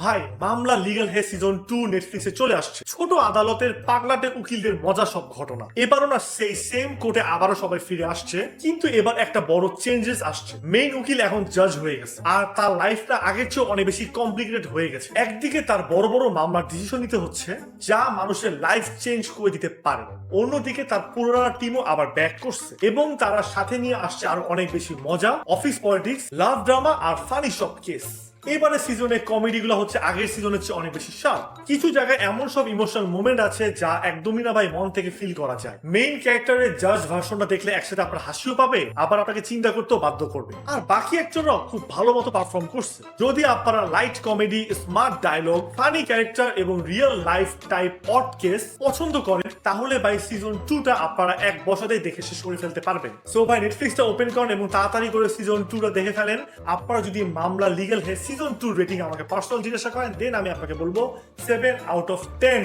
ভাই মামলা লিগ্যাল হে সিজন 2 নেটফ্লিক্সে চলে আসছে। ছোট আদালতের পাগলাটে উকিলদের মজা সব ঘটনা। এবারও না সেই সেম কোর্টে আবারও সবাই ফিরে আসছে, কিন্তু এবার একটা বড় চেঞ্জেস আসছে। মেইন উকিল এখন জাজ হয়ে গেছে, আর তার লাইফটা আগের চেয়ে অনেক বেশি কমপ্লিকেটেড হয়ে গেছে। একদিকে তার বড় বড় মামলার ডিসিশন নিতে হচ্ছে যা মানুষের লাইফ চেঞ্জ করে দিতে পারে, অন্যদিকে তার পুরোনো টিমও আবার ব্যাক করছে এবং তারা সাথে নিয়ে আসছে আরো অনেক বেশি মজা, অফিস পলিটিক্স, লাভ ড্রামা আর ফানি সব কেস। এবারে সিজনে কমেডি গুলো হচ্ছে আগের সিজনের চেয়ে অনেক বেশি শার্প। কিছু জায়গায় এমন সব ইমোশনাল মোমেন্ট আছে যা একদমই না ভাই মন থেকে ফিল করা যায়। মেইন ক্যারেক্টারের জাজ ভার্সনটা দেখলে একসাথে আপনার হাসিও পাবে, আবার আপনাকে চিন্তা করতেও বাধ্য করবে। আর বাকি একজনরাও খুব ভালো মতো পারফর্ম করছে। যদি আপনারা light comedy, smart dialogue, funny character এবং real life type odd case পছন্দ করেন, তাহলে ভাই সিজন 2টা আপনারা এক বসাতেই দেখে শেষ করে ফেলতে পারবেন। সো ভাই নেটফ্লিক্সটা ওপেন করেন এবং তাড়াতাড়ি করে সিজন 2টা দেখে ফেলেন। আপনারা যদি মামলা লিগ্যাল হে সিজন 2 রেটিং আমাকে পার্সোনাল জিজ্ঞাসা করেন, দেন আমি আপনাকে বলবো 7 out of 10।